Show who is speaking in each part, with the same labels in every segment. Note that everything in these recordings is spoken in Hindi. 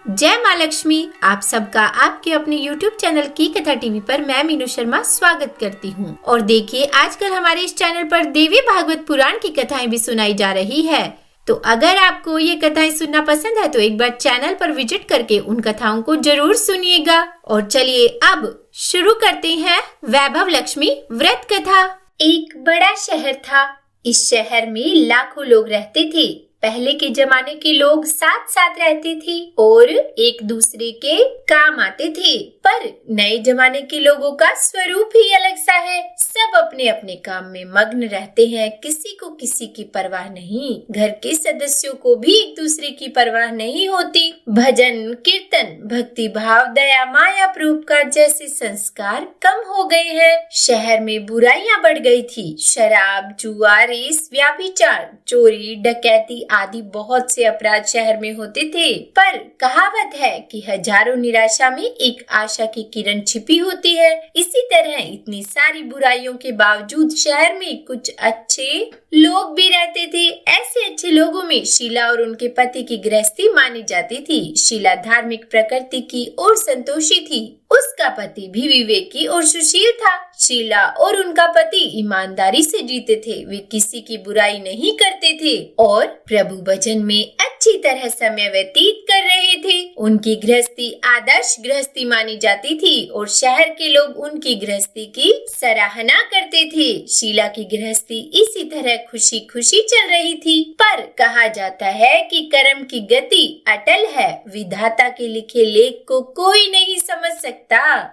Speaker 1: जय माँ लक्ष्मी। आप सबका आपके अपने YouTube चैनल की कथा टीवी पर मैं मीनू शर्मा स्वागत करती हूँ। और देखिए, आजकल हमारे इस चैनल पर देवी भागवत पुराण की कथाएं भी सुनाई जा रही है। तो अगर आपको ये कथाएं सुनना पसंद है तो एक बार चैनल पर विजिट करके उन कथाओं को जरूर सुनिएगा। और चलिए अब शुरू करते हैं वैभव लक्ष्मी व्रत कथा। एक बड़ा शहर था। इस शहर में लाखों लोग रहते थे। पहले के जमाने के लोग साथ साथ रहते थे और एक दूसरे के काम आते थे। पर नए जमाने के लोगों का स्वरूप ही अलग सा है। सब अपने अपने काम में मग्न रहते हैं। किसी को किसी की परवाह नहीं। घर के सदस्यों को भी एक दूसरे की परवाह नहीं होती। भजन कीर्तन भक्ति भाव दया माया परोपकार जैसे संस्कार कम हो गए हैं। शहर में बुराइयां बढ़ गई थी। शराब जुआ रेस व्यभिचार चोरी डकैती आदि बहुत से अपराध शहर में होते थे। पर कहावत है कि हजारों निराशा में एक आशा की किरण छिपी होती है। इसी तरह इतनी सारी बुराइयों के बावजूद शहर में कुछ अच्छे लोग भी रहते थे। ऐसे अच्छे लोगों में शीला और उनके पति की गृहस्थी मानी जाती थी। शीला धार्मिक प्रकृति की और संतोषी थी। उसका पति भी विवेकी और सुशील था। शीला और उनका पति ईमानदारी से जीते थे। वे किसी की बुराई नहीं करते थे और प्रभु भजन में अच्छी तरह समय व्यतीत कर रहे थे। उनकी गृहस्थी आदर्श गृहस्थी मानी जाती थी और शहर के लोग उनकी गृहस्थी की सराहना करते थे। शीला की गृहस्थी इसी तरह खुशी खुशी चल रही थी। पर कहा जाता है कि कर्म की गति अटल है। विधाता के लिखे लेख को कोई नहीं समझ सकता।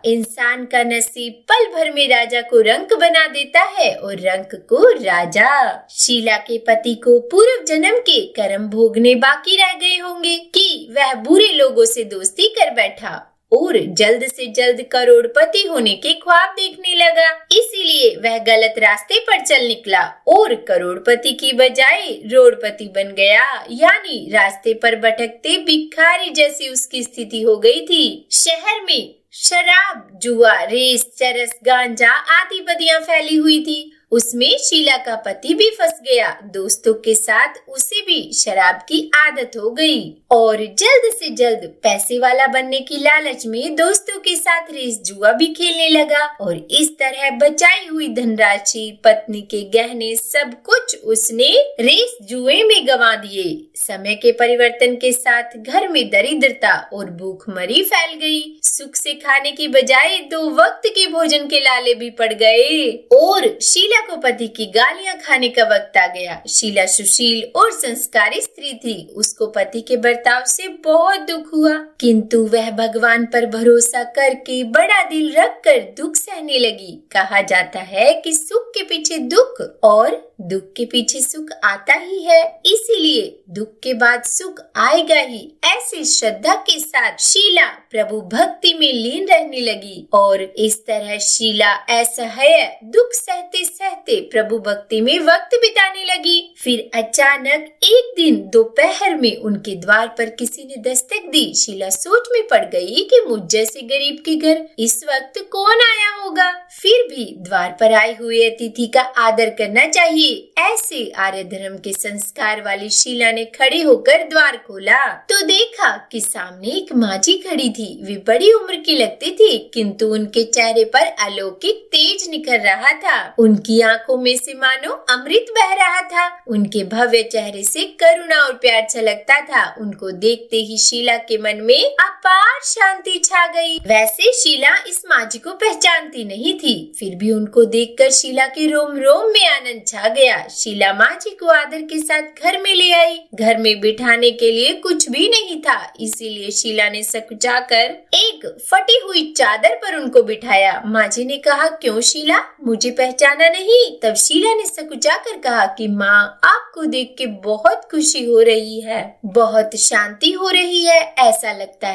Speaker 1: इंसान का नसीब पल भर में राजा को रंक बना देता है और रंक को राजा। शीला के पति को पूर्व जन्म के कर्म भोगने बाकी रह गए होंगे कि वह बुरे लोगों से दोस्ती कर बैठा और जल्द से जल्द करोड़पति होने के ख्वाब देखने लगा। इसीलिए वह गलत रास्ते पर चल निकला और करोड़पति की बजाय रोड़पति बन गया। यानी रास्ते पर भटकते भिखारी जैसी उसकी स्थिति हो गई थी। शहर में शराब जुआ रेस चरस गांजा आदि बदियां फैली हुई थी। उसमें शीला का पति भी फंस गया। दोस्तों के साथ उसे भी शराब की आदत हो गई और जल्द से जल्द पैसे वाला बनने की लालच में दोस्तों के साथ रेस जुआ भी खेलने लगा। और इस तरह बचाई हुई धनराशि पत्नी के गहने सब कुछ उसने रेस जुए में गंवा दिए। समय के परिवर्तन के साथ घर में दरिद्रता और भूखमरी फैल गई। सुख से खाने की बजाय 2 वक्त के भोजन के लाले भी पड़ गए और शीला को पति की गालियां खाने का वक्त आ गया। शीला सुशील और संस्कारी स्त्री थी। उसको पति के बर्ताव से बहुत दुख हुआ, किंतु वह भगवान पर भरोसा करके बड़ा दिल रखकर दुख सहने लगी। कहा जाता है कि सुख के पीछे दुख और दुख के पीछे सुख आता ही है, इसीलिए दुख के बाद सुख आएगा ही। ऐसी श्रद्धा के साथ शीला प्रभु भक्ति में लीन रहने लगी और इस तरह शीला असह्य दुख सहते सहते प्रभु भक्ति में वक्त बिताने लगी। फिर अचानक एक दिन दोपहर में उनके द्वार पर किसी ने दस्तक दी। शीला सोच में पड़ गई कि मुझ जैसे गरीब के घर इस वक्त कौन आया होगा। फिर भी द्वार पर आए हुए अतिथि का आदर करना चाहिए। ऐसे आर्य धर्म के संस्कार वाली शीला ने खड़े होकर द्वार खोला तो देखा कि सामने एक माझी खड़ी थी। वे बड़ी उम्र की लगती थी, किंतु उनके चेहरे पर अलौकिक तेज निखर रहा था। उनकी आंखों में से मानो अमृत बह रहा था। उनके भव्य चेहरे से करुणा और प्यार छलकता था। उनको देखते ही शीला के मन में अपार शांति छा गई। वैसे शीला इस माझी को पहचानती नहीं थी, फिर भी उनको देखकर शीला के रोम रोम में आनंद छा गया। शीला माझी को आदर के साथ घर में ले आई। घर में बिठाने के लिए कुछ भी नहीं था, इसीलिए शीला ने सकुचाकर एक फटी हुई चादर पर उनको बिठाया। माझी ने कहा, क्यों शीला, मुझे पहचाना नहीं? तब शीला ने सकुचाकर कहा कि माँ, आपको देख के बहुत खुशी हो रही है, बहुत शांति हो रही है। ऐसा लगता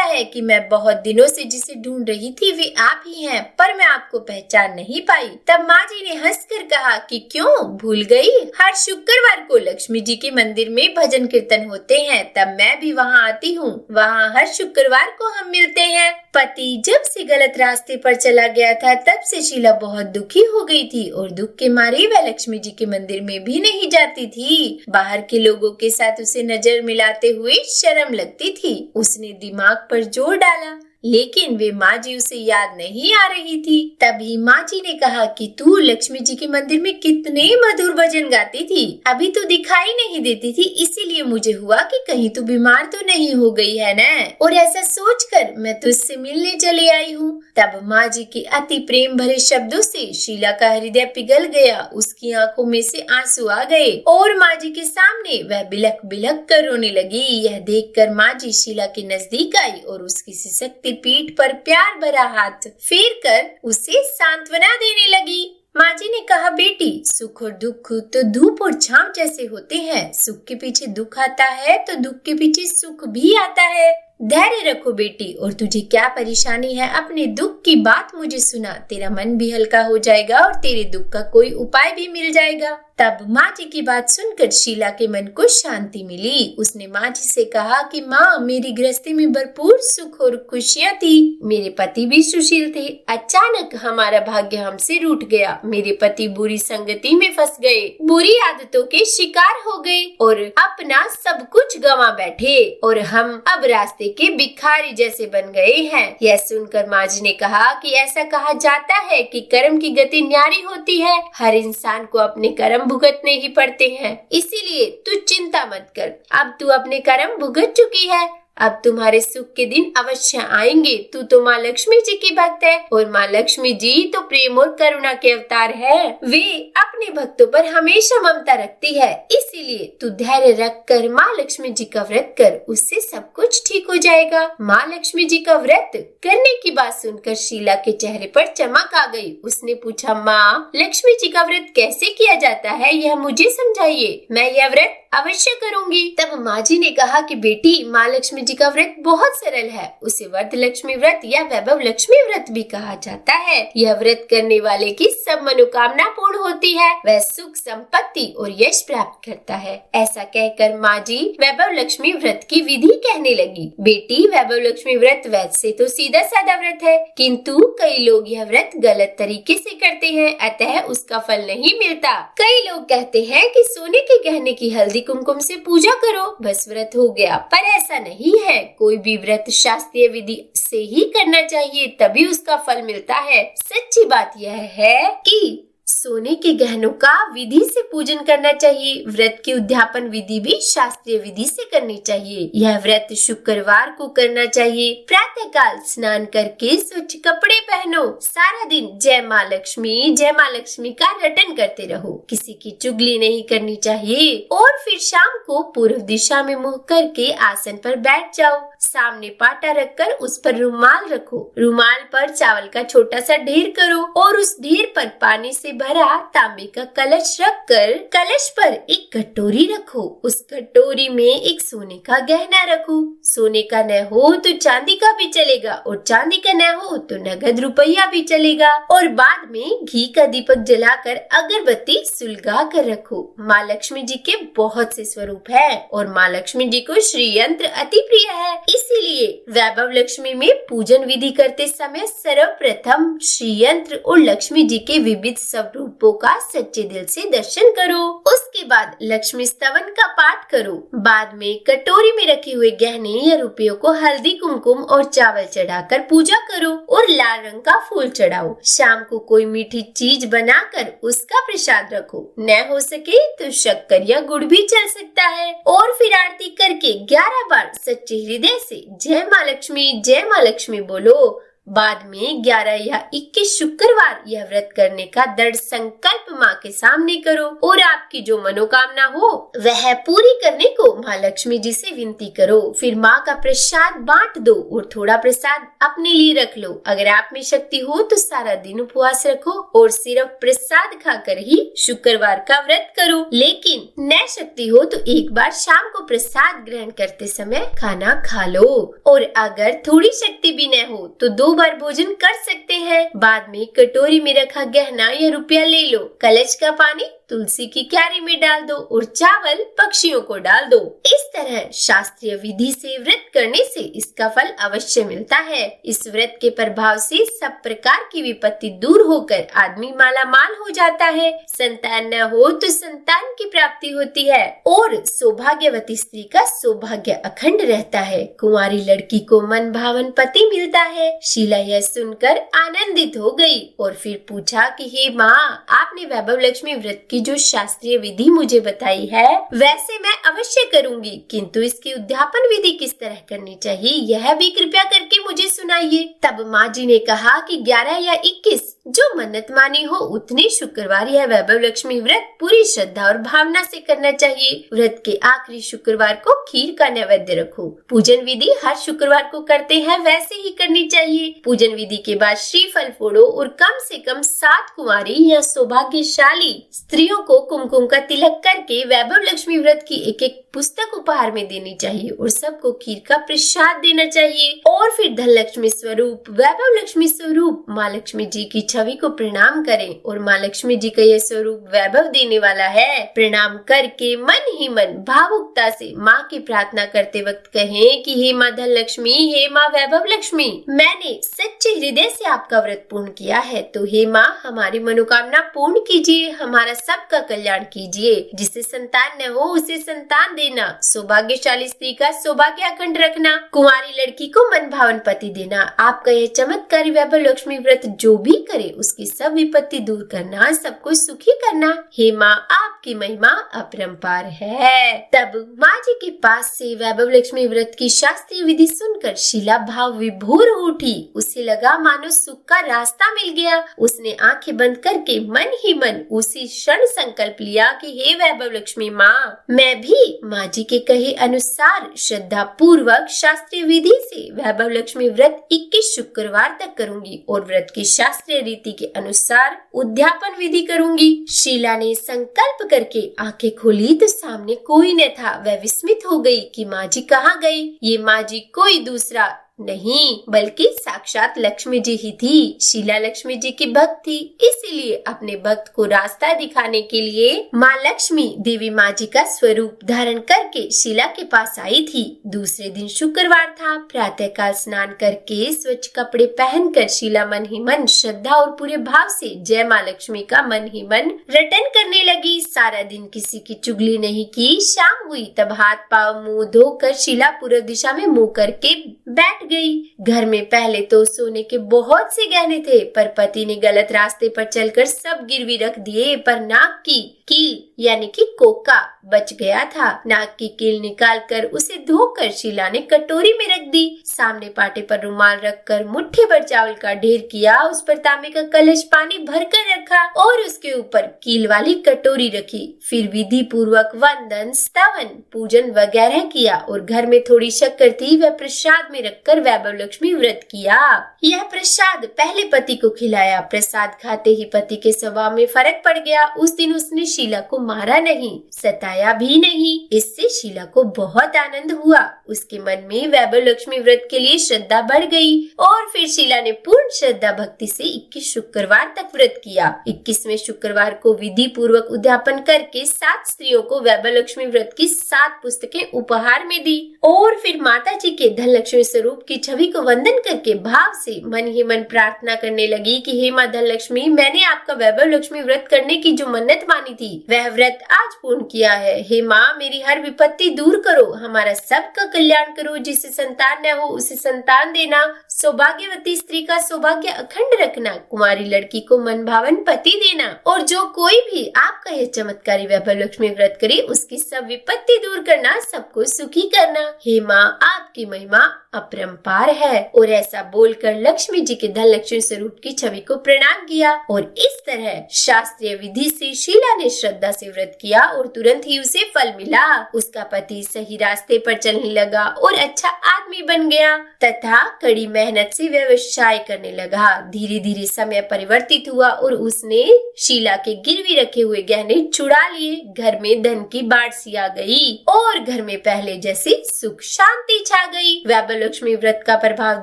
Speaker 1: है कि मैं बहुत दिनों से जिसे ढूंढ रही थी वे आप ही हैं, पर मैं आपको पहचान नहीं पाई। तब माझी ने हंसकर कहा कि क्यों भूल गई? हर शुक्रवार को लक्ष्मी जी के मंदिर में भजन कीर्तन होते हैं, तब मैं भी वहाँ आती हूँ। वहाँ हर शुक्रवार को हम मिलते हैं। पति जब से गलत रास्ते पर चला गया था तब से शीला बहुत दुखी हो गई थी और दुख के मारे वह लक्ष्मी जी के मंदिर में भी नहीं जाती थी। बाहर के लोगों के साथ उसे नजर मिलाते हुए शर्म शर्म लगती थी। उसने दिमाग पर जोर डाला, लेकिन वे माँ जी उसे याद नहीं आ रही थी। तभी माँ जी ने कहा कि तू लक्ष्मी जी के मंदिर में कितने मधुर भजन गाती थी, अभी तो दिखाई नहीं देती थी, इसीलिए मुझे हुआ कि कहीं तू बीमार तो नहीं हो गई है ना, और ऐसा सोचकर मैं तुझसे मिलने चली आई हूँ। तब माँ जी के अति प्रेम भरे शब्दों से शीला का हृदय पिघल गया। उसकी आंखों में से आंसू आ गए और माँ जी के सामने वह बिलख बिलख कर रोने लगी। यह देखकर माँ जी शीला के नजदीक आई और उसकी सिसकती पीठ पर प्यार भरा हाथ फेर कर उसे सांत्वना देने लगी। माँ जी ने कहा, बेटी, सुख और दुख तो धूप और छांव जैसे होते हैं। सुख के पीछे दुख आता है तो दुख के पीछे सुख भी आता है। धैर्य रखो बेटी, और तुझे क्या परेशानी है, अपने दुख की बात मुझे सुना, तेरा मन भी हल्का हो जाएगा और तेरे दुख का कोई उपाय भी मिल जाएगा। तब माँ जी की बात सुनकर शीला के मन को शांति मिली। उसने माँ जी से कहा कि माँ, मेरी गृहस्थी में भरपूर सुख और खुशियाँ थी। मेरे पति भी सुशील थे। अचानक हमारा भाग्य हमसे रूठ गया। मेरे पति बुरी संगति में फंस गए, बुरी आदतों के शिकार हो गए और अपना सब कुछ गंवा बैठे, और हम अब रास्ते के भिखारी जैसे बन गए हैं। यह सुनकर माँ जी ने कहा कि ऐसा कहा जाता है कि कर्म की गति न्यारी होती है। हर इंसान को अपने कर्म भुगतने ही पड़ते हैं, इसीलिए तू चिंता मत कर। अब तू अपने कर्म भुगत चुकी है, अब तुम्हारे सुख के दिन अवश्य आएंगे। तू तो माँ लक्ष्मी जी की भक्त है, और माँ लक्ष्मी जी तो प्रेम और करुणा के अवतार है। वे अपने भक्तों पर हमेशा ममता रखती है, इसीलिए तू धैर्य रख कर माँ लक्ष्मी जी का व्रत कर, उससे सब कुछ ठीक हो जाएगा। माँ लक्ष्मी जी का व्रत करने की बात सुनकर शीला के चेहरे पर चमक आ गई। उसने पूछा, माँ लक्ष्मी जी का व्रत कैसे किया जाता है, यह मुझे समझाइए, मैं यह व्रत अवश्य करूंगी। तब माँ जी ने कहा कि बेटी, माँ लक्ष्मी जी का व्रत बहुत सरल है। उसे वर्ध लक्ष्मी व्रत या वैभव लक्ष्मी व्रत भी कहा जाता है। यह व्रत करने वाले की सब मनोकामना पूर्ण होती है, वह सुख, संपत्ति और यश प्राप्त करता है। ऐसा कहकर माँ जी वैभव लक्ष्मी व्रत की विधि कहने लगी। बेटी, वैभव लक्ष्मी व्रत वैसे तो सीधा साधा व्रत है, किंतु कई लोग यह व्रत गलत तरीके से करते हैं, अतः उसका फल नहीं मिलता। कई लोग कहते हैं कि सोने के गहने की हल्दी कुमकुम से पूजा करो, बस व्रत हो गया, पर ऐसा नहीं है। कोई भी व्रत शास्त्रीय विधि से ही करना चाहिए, तभी उसका फल मिलता है। सच्ची बात यह है कि सोने के गहनों का विधि से पूजन करना चाहिए। व्रत की उद्यापन विधि भी शास्त्रीय विधि से करनी चाहिए। यह व्रत शुक्रवार को करना चाहिए। प्रातः काल स्नान करके स्वच्छ कपड़े पहनो, सारा दिन जय माँ लक्ष्मी का रटन करते रहो, किसी की चुगली नहीं करनी चाहिए, और फिर शाम को पूर्व दिशा में मुंह करके आसन पर बैठ जाओ। सामने पाटा रखकर उस पर रुमाल रखो, रुमाल पर चावल का छोटा सा ढेर करो और उस ढेर पर पानी से भरा तांबे का कलश रखकर कलश पर एक कटोरी रखो। उस कटोरी में एक सोने का गहना रखो। सोने का न हो तो चांदी का भी चलेगा, और चांदी का न हो तो नगद रुपया भी चलेगा। और बाद में घी का दीपक जलाकर अगरबत्ती सुलगा कर रखो। माँ लक्ष्मी जी के बहुत से स्वरूप है और माँ लक्ष्मी जी को श्री यंत्र अति प्रिय है, इसीलिए वैभव लक्ष्मी में पूजन विधि करते समय सर्वप्रथम श्री यंत्र और लक्ष्मी जी के विविध स्वरूपों का सच्चे दिल से दर्शन करो। उसके बाद लक्ष्मी स्तवन का पाठ करो। बाद में कटोरी में रखे हुए गहने या रुपयों को हल्दी, कुमकुम और चावल चढ़ाकर पूजा करो और लाल रंग का फूल चढ़ाओ। शाम को कोई मीठी चीज बनाकर उसका प्रसाद रखो। न हो सके तो शक्कर या गुड़ भी चल सकता है। और फिर आरती करके 11 बार सच्चे हृदय से जय माँ लक्ष्मी बोलो। बाद में 11 या 21 शुक्रवार यह व्रत करने का दृढ़ संकल्प माँ के सामने करो और आपकी जो मनोकामना हो वह पूरी करने को माँ लक्ष्मी जी से विनती करो। फिर माँ का प्रसाद बांट दो और थोड़ा प्रसाद अपने लिए रख लो। अगर आप में शक्ति हो तो सारा दिन उपवास रखो और सिर्फ प्रसाद खाकर ही शुक्रवार का व्रत करो। लेकिन न शक्ति हो तो एक बार शाम को प्रसाद ग्रहण करते समय खाना खा लो। और अगर थोड़ी शक्ति भी न हो तो 2 बार भोजन कर सकते हैं। बाद में कटोरी में रखा गहना या रुपया ले लो। कलश का पानी तुलसी की क्यारी में डाल दो और चावल पक्षियों को डाल दो। इस तरह शास्त्रीय विधि से व्रत करने से इसका फल अवश्य मिलता है। इस व्रत के प्रभाव से सब प्रकार की विपत्ति दूर होकर आदमी माला माल हो जाता है। संतान न हो तो संतान की प्राप्ति होती है और सौभाग्यवती स्त्री का सौभाग्य अखंड रहता है। कुंवारी लड़की को मन भावन पति मिलता है। शीला यह सुनकर आनंदित हो गई और फिर पूछा कि हे माँ, आपने वैभव लक्ष्मी व्रत की जो शास्त्रीय विधि मुझे बताई है वैसे मैं अवश्य करूंगी, किंतु इसकी उद्यापन विधि किस तरह करनी चाहिए यह भी कृपया करके मुझे सुनाइए। तब माँ जी ने कहा कि 11 या 21 जो मन्नत मानी हो उतने शुक्रवार यह वैभव लक्ष्मी व्रत पूरी श्रद्धा और भावना से करना चाहिए। व्रत के आखिरी शुक्रवार को खीर का नैवेद्य रखो। पूजन विधि हर शुक्रवार को करते हैं वैसे ही करनी चाहिए। पूजन विधि के बाद श्रीफल फोड़ो और कम से कम 7 कुंवारी या सौभाग्यशाली स्त्रियों को कुमकुम का तिलक करके वैभव लक्ष्मी व्रत की एक पुस्तक उपहार में देनी चाहिए और सबको खीर का प्रसाद देना चाहिए। और फिर धन लक्ष्मी स्वरूप वैभव लक्ष्मी स्वरूप माँ लक्ष्मी जी की छवि को प्रणाम करें और माँ लक्ष्मी जी का यह स्वरूप वैभव देने वाला है। प्रणाम करके मन ही मन भावुकता से माँ की प्रार्थना करते वक्त कहें कि हे माँ धन लक्ष्मी, हे माँ वैभव लक्ष्मी, मैंने सच्चे हृदय से आपका व्रत पूर्ण किया है, तो हे माँ हमारी मनोकामना पूर्ण कीजिए, हमारा सबका कल्याण कीजिए। जिसे संतान न हो उसे संतान देना, सौभाग्यशाली स्त्री का सौभाग्य अखंड रखना, कुंवारी लड़की को मन भावन पति देना। आपका यह चमत्कारी वैभव लक्ष्मी व्रत जो भी करे उसकी सब विपत्ति दूर करना, सबको सुखी करना। हे माँ आपकी महिमा अपरंपार है। तब माँ जी के पास से वैभव लक्ष्मी व्रत की शास्त्रीय विधि सुनकर शीला भाव विभोर उठी। उसे लगा मानो सुख का रास्ता मिल गया। उसने आंखें बंद करके मन ही मन उसी क्षण संकल्प लिया कि हे वैभव लक्ष्मी माँ, मैं भी माँ जी के कहे अनुसार श्रद्धा पूर्वक शास्त्रीय विधि से वैभव लक्ष्मी व्रत 21 शुक्रवार तक करूंगी और व्रत की शास्त्रीय रीति के अनुसार उद्यापन विधि करूंगी। शीला ने संकल्प करके आंखें खोली तो सामने कोई न था। वह विस्मित हो गई कि माँ जी कहाँ गई। ये माँ जी कोई दूसरा नहीं बल्कि साक्षात लक्ष्मी जी ही थी। शीला लक्ष्मी जी की भक्त थी, इसीलिए अपने भक्त को रास्ता दिखाने के लिए माँ लक्ष्मी देवी माँ जी का स्वरूप धारण करके शीला के पास आई थी। दूसरे दिन शुक्रवार था। प्रातःकाल स्नान करके स्वच्छ कपड़े पहनकर शीला मन ही मन श्रद्धा और पूरे भाव से जय माँ लक्ष्मी का मन ही मन रटन करने लगी। सारा दिन किसी की चुगली नहीं की। शाम हुई तब हाथ पाँव मुंह धोकर शीला पूर्व दिशा में मुंह करके बैठ गई। घर में पहले तो सोने के बहुत से गहने थे, पर पति ने गलत रास्ते पर चलकर सब गिरवी रख दिए। पर नाक की कील यानी कि कोका बच गया था। नाक की कील निकालकर उसे धोकर शीला ने कटोरी में रख दी। सामने पाटे पर रुमाल रखकर मुट्ठी भर चावल का ढेर किया। उस पर तांबे का कलश पानी भरकर रखा और उसके ऊपर कील वाली कटोरी रखी। फिर विधि पूर्वक वंदन, स्तवन, पूजन वगैरह किया और घर में थोड़ी शक्कर थी, वह प्रसाद में रखकर वैभव लक्ष्मी व्रत किया। यह प्रसाद पहले पति को खिलाया। प्रसाद खाते ही पति के स्वभाव में फर्क पड़ गया। उस दिन उसने शीला को मारा नहीं, सताया भी नहीं। इससे शीला को बहुत आनंद हुआ। उसके मन में वैभव लक्ष्मी व्रत के लिए श्रद्धा बढ़ गई और फिर शीला ने पूर्ण श्रद्धा भक्ति से 21 शुक्रवार तक व्रत किया। 21वें शुक्रवार को विधि पूर्वक उद्यापन करके 7 स्त्रियों को वैभव लक्ष्मी व्रत की 7 पुस्तकें उपहार में दी और फिर माता जी के धन लक्ष्मी स्वरूप की छवि को वंदन करके भाव से मन ही मन प्रार्थना करने लगी कि हे माँ धन लक्ष्मी, मैंने आपका वैभव लक्ष्मी व्रत करने की जो मन्नत मानी थी वह व्रत आज पूर्ण किया है। हे माँ, मेरी हर विपत्ति दूर करो, हमारा सबका कल्याण करो। जिसे संतान न हो उसे संतान देना, सौभाग्यवती स्त्री का सौभाग्य अखंड रखना, कुमारी लड़की को मन भावन पति देना और जो कोई भी आपका यह चमत्कारी वैभव लक्ष्मी व्रत करे उसकी सब विपत्ति दूर करना, सबको सुखी करना। हे माँ, आपकी महिमा अपरंपार है। और ऐसा बोलकर लक्ष्मी जी के धन लक्ष्मी स्वरूप की छवि को प्रणाम किया और इस तरह शास्त्रीय विधि से शीला ने श्रद्धा से व्रत किया और तुरंत ही उसे फल मिला। उसका पति सही रास्ते पर चलने लगा और अच्छा आत्म आदमी बन गया तथा कड़ी मेहनत से व्यवसाय करने लगा। धीरे धीरे समय परिवर्तित हुआ और उसने शीला के गिरवी रखे हुए गहने छुड़ा लिए। घर में धन की बाढ़ सी आ गई और घर में पहले जैसी सुख शांति छा गई। वैभव लक्ष्मी व्रत का प्रभाव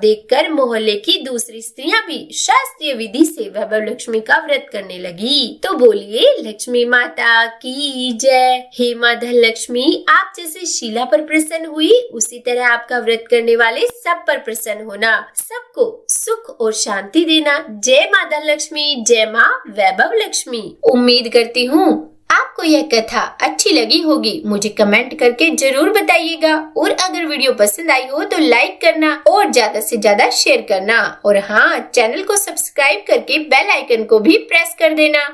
Speaker 1: देखकर मोहल्ले की दूसरी स्त्रियां भी शास्त्रीय विधि से वैभव लक्ष्मी का व्रत करने लगी। तो बोलिए लक्ष्मी माता की जय। हे माँ धन लक्ष्मी, आप जैसे शीला पर प्रसन्न हुई उसी तरह आपका व्रत करने वाले सब पर प्रसन्न होना, सबको सुख और शांति देना। जय माँ धन लक्ष्मी, जय माँ वैभव लक्ष्मी। उम्मीद करती हूँ आपको यह कथा अच्छी लगी होगी। मुझे कमेंट करके जरूर बताइएगा और अगर वीडियो पसंद आई हो तो लाइक करना और ज्यादा से ज्यादा शेयर करना और हाँ, चैनल को सब्सक्राइब करके बेल आइकन को भी प्रेस कर देना।